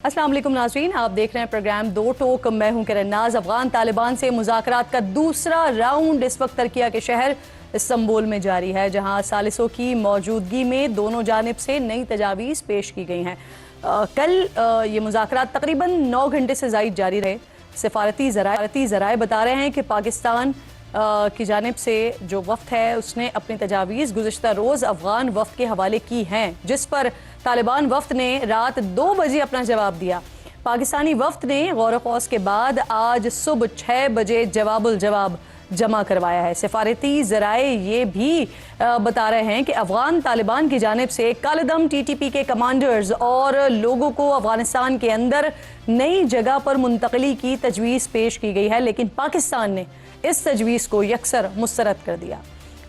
अस्सलाम वालेकुम नाज़रीन, आप देख रहे हैं प्रोग्राम दो टोक। मैं हूं किरण नाज। अफगान तालिबान से मुज़ाकरात का दूसरा राउंड इस वक्त तुर्की के शहर इस्तांबुल में जारी है, जहां सालिसों की मौजूदगी में दोनों जानिब से नई तजावीज़ पेश की गई हैं। कल ये मुज़ाकरात तकरीबन 9 घंटे से ज़ायद जारी रहे। सिफारती ज़राए बता रहे हैं कि पाकिस्तान की जानिब से जो वफ़द है उसने अपनी तजावीज़ गुज़िश्ता रोज़ अफ़गान वफ़द के हवाले की हैं, जिस पर तालिबान वफ़द ने रात 2 बजे अपना जवाब दिया। पाकिस्तानी वफ़द ने गौर ख़ौस के बाद आज सुबह 6 बजे जवाब जमा करवाया है। सिफारती ज़राए ये भी बता रहे हैं कि अफ़गान तालिबान की जानिब से कालेदम TTP के कमांडर्स और लोगों को अफ़गानिस्तान के अंदर नई जगह पर मुंतकली की तजवीज़ पेश की गई है, लेकिन पाकिस्तान ने इस तजवीज़ को यकसर मुस्तरद कर दिया।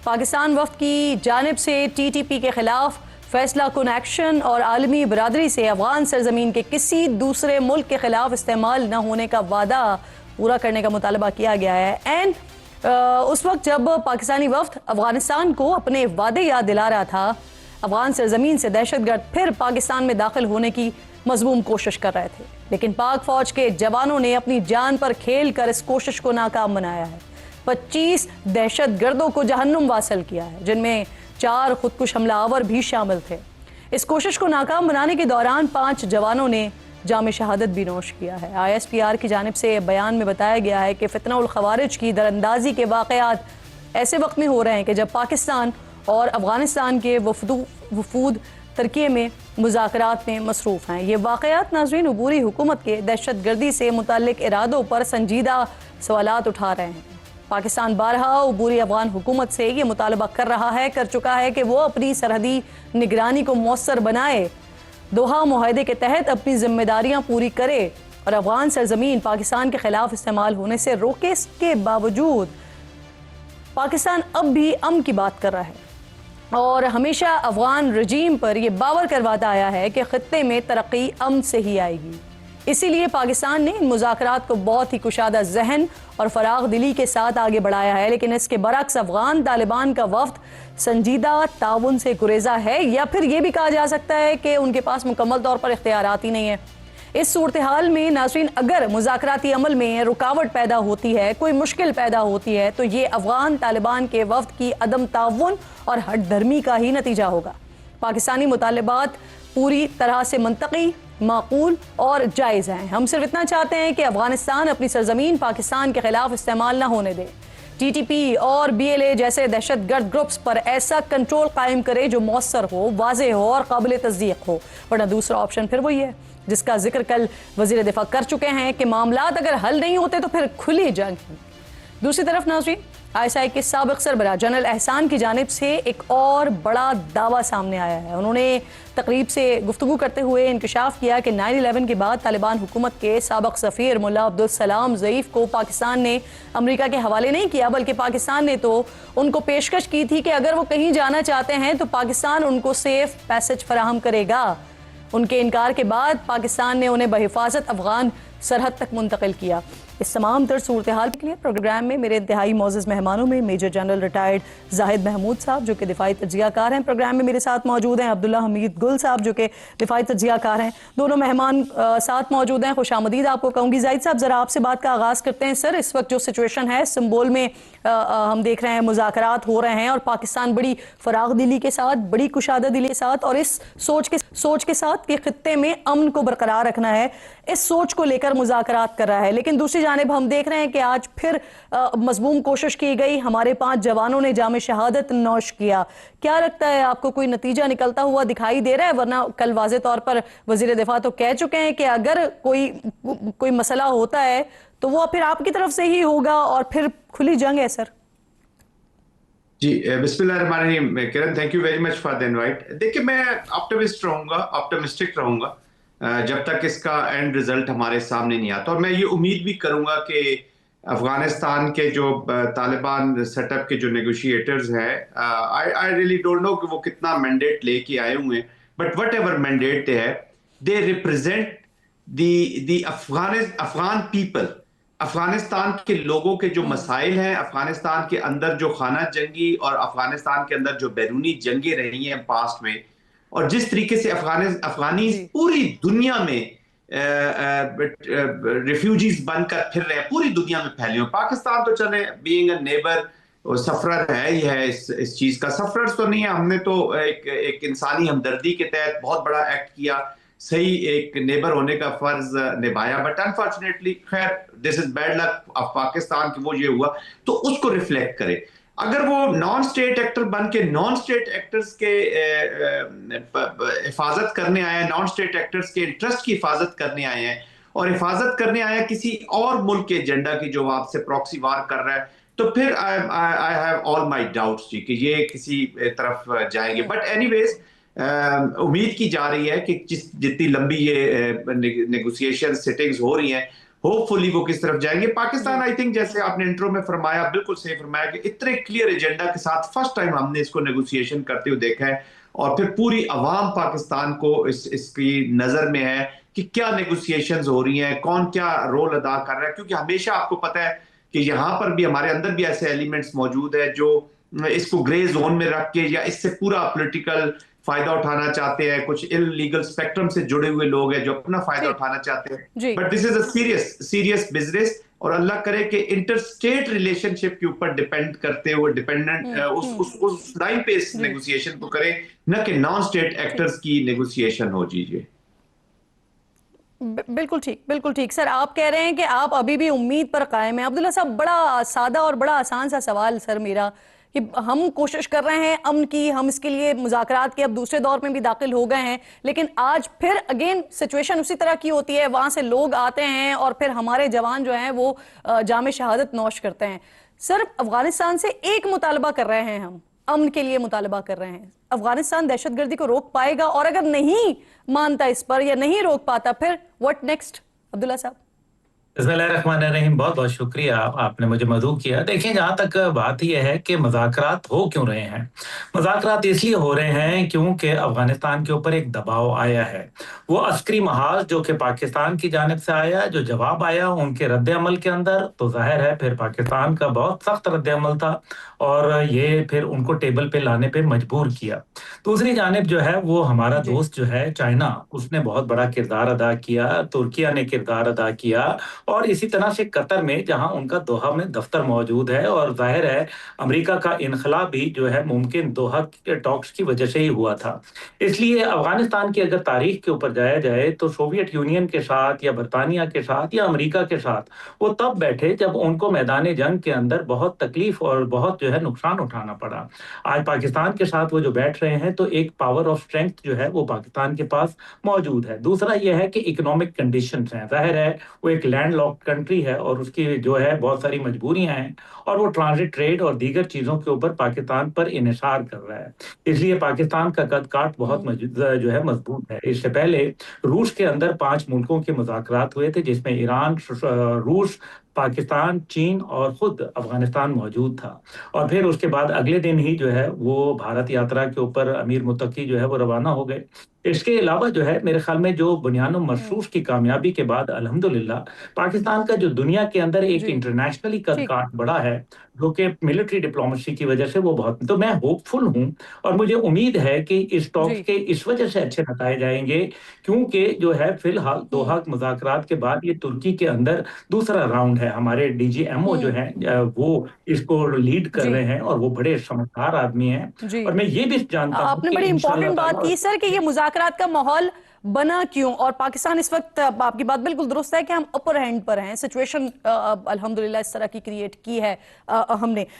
पाकिस्तान वफ़द की जानिब से TTP के ख़िलाफ़ फैसला कुन एक्शन और आलमी बरादरी से अफ़गान सरजमीन के किसी दूसरे मुल्क के ख़िलाफ़ इस्तेमाल न होने का वादा पूरा करने का मुतालबा किया गया है। एंड उस वक्त जब पाकिस्तानी वफ़द अफ़गानिस्तान को अपने वादे याद दिला रहा था, अफ़गान सरजमीन से दहशतगर्द फिर पाकिस्तान में दाखिल होने की मज़मूम कोशिश कर रहे थे, लेकिन पाक फ़ौज के जवानों ने अपनी जान पर खेल कर इस कोशिश को नाकाम बनाया है। 25 दहशतगर्दों को जहन्नुम वासिल किया है, जिनमें 4 खुदकुश हमलावर भी शामिल थे। इस कोशिश को नाकाम बनाने के दौरान 5 जवानों ने जाम शहादत भी नोश किया है। ISPR की जानिब से बयान में बताया गया है कि फितना उल खवारिज की दरअंदाजी के वाक़यात ऐसे वक्त में हो रहे हैं कि जब पाकिस्तान और अफ़गानिस्तान के वफूद तुर्की में मुज़ाकरात में मसरूफ़ हैं। ये वाक़यात नाज़रीन अबूरी हुकूमत के दहशतगर्दी से मुताल्लिक़ इरादों पर संजीदा सवालात उठा रहे हैं। पाकिस्तान बारहा अबूरी अफ़गान हुकूमत से ये मुतालबा कर चुका है कि वो अपनी सरहदी निगरानी को मौसर बनाए, दोहा मुआहदे के तहत अपनी जिम्मेदारियां पूरी करे और अफ़गान सरजमीन पाकिस्तान के ख़िलाफ़ इस्तेमाल होने से रोके। इसके बावजूद पाकिस्तान अब भी अमन की बात कर रहा है और हमेशा अफ़गान रजीम पर यह बावर करवाता आया है कि ख़ित्ते में तरक्की अमन से ही आएगी। इसीलिए पाकिस्तान ने इन मुज़ाकरात को बहुत ही कुशादा जहन और फराग दिली के साथ आगे बढ़ाया है, लेकिन इसके बरक्स अफ़गान तालिबान का वफ़द संजीदा ताउन से गुरेजा है, या फिर ये भी कहा जा सकता है कि उनके पास मुकम्मल तौर पर इख्तियारात ही नहीं है। इस सूरत हाल में नाज़रीन, अगर मुज़ाकराती अमल में रुकावट पैदा होती है, कोई मुश्किल पैदा होती है, तो ये अफ़गान तालिबान के वफ़द की अदम ताउन और हट धर्मी का ही नतीजा होगा। पाकिस्तानी मुतालबात पूरी तरह से मंतकी, माकूल और जायज़ हैं। हम सिर्फ इतना चाहते हैं कि अफ़गानिस्तान अपनी सरजमीन पाकिस्तान के ख़िलाफ़ इस्तेमाल न होने दे। TTP और BLA जैसे दहशतगर्द ग्रुप्स पर ऐसा कंट्रोल कायम करे जो मौसर हो, वाज़ेह हो और काबिल तस्दीक हो, वरना दूसरा ऑप्शन फिर वही है जिसका जिक्र कल वज़ीर दिफा कर चुके हैं कि मामलात अगर हल नहीं होते तो फिर खुली जंग है। दूसरी तरफ नाज़रीन, ISI के साबिक़ सरबराह जनरल एहसान की जानिब से एक और बड़ा दावा सामने आया है। उन्होंने तकरीब से गुफ्तगू करते हुए इंकशाफ किया कि 9/11 के बाद तालिबान हुकूमत के साबिक़ सफ़ीर मुल्ला अब्दुल सलाम ज़ईफ़ को पाकिस्तान ने अमेरिका के हवाले नहीं किया, बल्कि पाकिस्तान ने तो उनको पेशकश की थी कि अगर वो कहीं जाना चाहते हैं तो पाकिस्तान उनको सेफ़ पैसेज फराहम करेगा। उनके इनकार के बाद पाकिस्तान ने उन्हें बहिफाजत अफ़गान सरहद तक मुंतकिल किया। इस तमाम तर सूरत हाल के लिए प्रोग्राम में मेरे इंतहाई मोअज़्ज़ज़ मेहमानों में major general retired Zahid Mahmood साहब जो कि दिफाई तज्ज़ियाकार हैं, प्रोग्राम में मेरे साथ मौजूद हैं। अब्दुल्ला हमीद गुल साहब जो कि दिफाई तज्ज़ियाकार हैं। दोनों मेहमान साथ मौजूद हैं। खुशामदीद आपको कहूँगी। जाहिद साहब, ज़रा आपसे बात का आगाज़ करते हैं। सर, इस वक्त जो सिचुएशन है इस्तांबुल में, हम देख रहे हैं मुज़ाकरात हो रहे हैं और पाकिस्तान बड़ी फराग दिली के साथ, बड़ी कुशादा दिली के साथ और इस सोच के साथ कि खित्ते में अमन को बरकरार रखना है, इस सोच को लेकर मुज़ाकरात कर रहा है। लेकिन दूसरी जानिब हम देख रहे हैं कि आज फिर मज़मूम कोशिश की गई, हमारे 5 जवानों ने जाम शहादत नोश किया। क्या लगता है आपको, कोई नतीजा निकलता हुआ दिखाई दे रहा है? वरना कल वाज़े तौर पर वज़ीर दिफा तो कह चुके हैं कि अगर कोई मसला होता है तो वो फिर आपकी तरफ से ही होगा और फिर खुली जंग है। सर जी, बिस्मिल्लाहिर्रहमानिर्रहीम। Kiran, thank you very much for the invite. देखिए, मैं ऑप्टिमिस्टिक रहूंगा जब तक इसका एंड रिजल्ट हमारे सामने नहीं आता, और मैं ये उम्मीद भी करूंगा कि अफगानिस्तान के जो तालिबान सेटअप के जो नेगोशिएटर्स हैं, आई रियली डोंट नो कि वो कितना मैंडेट लेके आए हुए हैं, बट वट एवर मैंडेट है, they represent the Afghan people. Afghanistan के लोगों के जो मसाइल हैं, अफगानिस्तान के अंदर जो खाना जंगी और अफगानिस्तान के अंदर जो बैरूनी जंगें रही हैं पास्ट में, और जिस तरीके से अफगानी पूरी दुनिया में रिफ्यूजीज बनकर फिर रहे हैं, पूरी दुनिया में फैले हुए। पाकिस्तान तो चले बीइंग अ नेबर सफरर है ही है, इस चीज का सफरर तो नहीं है। हमने तो एक इंसानी हमदर्दी के तहत बहुत बड़ा एक्ट किया, सही एक नेबर होने का फर्ज निभाया, बट अनफॉर्चुनेटली खैर this is bad luck of Pakistan कि वो ये हुआ, तो उसको रिफ्लेक्ट करे। अगर वो नॉन स्टेट एक्टर बन के नॉन स्टेट एक्टर्स के हिफाजत करने आए हैं, नॉन स्टेट एक्टर्स के इंटरेस्ट की हिफाजत करने आए हैं, और हिफाजत करने आए हैं किसी और मुल्क के एजेंडा की जो आपसे प्रॉक्सी वार कर रहा है, तो फिर I have all my doubts जी कि ये किसी तरफ जाएंगे। बट एनीवेज उम्मीद की जा रही है कि जितनी लंबी ये नेगोशिएशन सिटिंग्स हो रही हैं, होपफुली वो किस तरफ जाएंगे। पाकिस्तान आई थिंक जैसे आपने इंट्रो में फरमाया, बिल्कुल सही फरमाया कि इतने क्लियर एजेंडा के साथ फर्स्ट टाइम हमने इसको नेगोशिएशन करते हुए देखा है, और फिर पूरी अवाम पाकिस्तान को इसकी नजर में है कि क्या नेगोशिएशंस हो रही हैं, कौन क्या रोल अदा कर रहा है। क्योंकि हमेशा आपको पता है कि यहाँ पर भी हमारे अंदर भी ऐसे एलिमेंट्स मौजूद है जो इसको ग्रे जोन में रख के या इससे पूरा पॉलिटिकल फायदा उठाना चाहते हैं। कुछ इलीगल स्पेक्ट्रम से जुड़े हुए लोग हैं जो अपना फायदा उठाना चाहते हैं। But this is a serious business, और अल्लाह करे कि इंटर स्टेट रिलेशनशिप के ऊपर डिपेंड करते हुए डिपेंडेंट उस लाइन पे इस नेगोशिएशन को करें, न कि नॉन स्टेट एक्टर्स की नेगोशिएशन हो। जी बिल्कुल ठीक, बिल्कुल ठीक। सर आप कह रहे हैं कि आप अभी भी उम्मीद पर कायम हैं। अब्दुल्ला साहब, बड़ा सादा और बड़ा आसान सा सवाल सर मेरा, कि हम कोशिश कर रहे हैं अमन की, हम इसके लिए मुज़ाकरात के अब दूसरे दौर में भी दाखिल हो गए हैं, लेकिन आज फिर अगेन सिचुएशन उसी तरह की होती है, वहां से लोग आते हैं और फिर हमारे जवान जो हैं वो जामे शहादत नौश करते हैं। सर अफगानिस्तान से एक मुतालबा कर रहे हैं, हम अमन के लिए मुतालबा कर रहे हैं। अफगानिस्तान दहशतगर्दी को रोक पाएगा? और अगर नहीं मानता इस पर या नहीं रोक पाता, फिर व्हाट नेक्स्ट? अब्दुल्ला साहब। बिस्मिल्लाहिर्रहमानिर्रहीम, बहुत बहुत शुक्रिया, आपने मुझे मदऊ किया। देखिए, जहाँ तक बात यह है कि मुज़ाकरात हो क्यों रहे हैं, मुज़ाकरात इसलिए हो रहे हैं क्योंकि अफगानिस्तान के ऊपर एक दबाव आया है। वो अस्करी महाज जो कि पाकिस्तान की जानिब से आया, जो जवाब आया उनके रद्द अमल के अंदर, तो जाहिर है फिर पाकिस्तान का बहुत सख्त रद्द अमल था, और ये फिर उनको टेबल पे लाने पे मजबूर किया। दूसरी जानिब जो है वो हमारा दोस्त जो है चाइना, उसने बहुत बड़ा किरदार अदा किया, तुर्किया ने किरदार अदा किया, और इसी तरह से कतर में जहां उनका दोहा में दफ्तर मौजूद है, और जाहिर है अमेरिका का इनखला भी जो है मुमकिन दोहा के टॉक्स की वजह से ही हुआ था। इसलिए अफगानिस्तान की अगर तारीख के ऊपर जाया जाए तो सोवियत यूनियन के साथ या बरतानिया के साथ या अमेरिका के साथ वो तब बैठे जब उनको मैदान जंग के अंदर बहुत तकलीफ और बहुत जो है नुकसान उठाना पड़ा। आज पाकिस्तान के साथ वो जो बैठ रहे हैं तो एक पावर ऑफ स्ट्रेंथ जो है वो पाकिस्तान के पास मौजूद है। दूसरा यह है कि इकोनॉमिक कंडीशंस हैं, जाहिर है वो एक लैंड लॉक्ड कंट्री है और उसकी जो है बहुत सारी मजबूरियां हैं, और वो ट्रांजिट ट्रेड और दीगर चीजों के ऊपर पाकिस्तान पर इन्हिसार कर रहा है। इसलिए पाकिस्तान का कद काठ बहुत जो है मजबूत है। इससे पहले रूस के अंदर 5 मुल्कों के मुज़ाकरात हुए थे, जिसमें ईरान, रूस, पाकिस्तान, चीन और खुद अफगानिस्तान मौजूद था। और फिर उसके बाद अगले दिन ही जो है वो भारत यात्रा के ऊपर अमीर मुत्तकी जो है वो रवाना हो गए। इसके अलावा जो है मेरे ख्याल में जो बुनियाद मरसूस की कामयाबी के बाद अल्हम्दुलिल्लाह पाकिस्तान का जो दुनिया के अंदर एक इंटरनेशनली कद काठ बढ़ा है, जो कि मिलिट्री डिप्लोमेसी की वजह से वो बहुत, तो मैं होपफुल हूँ और मुझे उम्मीद है कि इस टॉक्स के इस वजह से अच्छे नताए जाएंगे, क्योंकि जो है फिलहाल दोहा मुज़ाकरात के बाद ये तुर्की के अंदर दूसरा राउंड है। हमारे DGMO जो है वो इसको लीड कर रहे हैं और वो बड़े समझदार आदमी हैं। और मैं ये भी जानता हूँ, आपने बड़ी इंपॉर्टेंट बात की सर कि ये मुज़ाकरात का माहौल बना क्यों, और पाकिस्तान इस वक्त, आपकी बात बिल्कुल दुरुस्त है कि हम अपर हैंड पर हैं, सिचुएशन अल्हम्दुलिल्लाह इस तरह की क्रिएट की है हमने।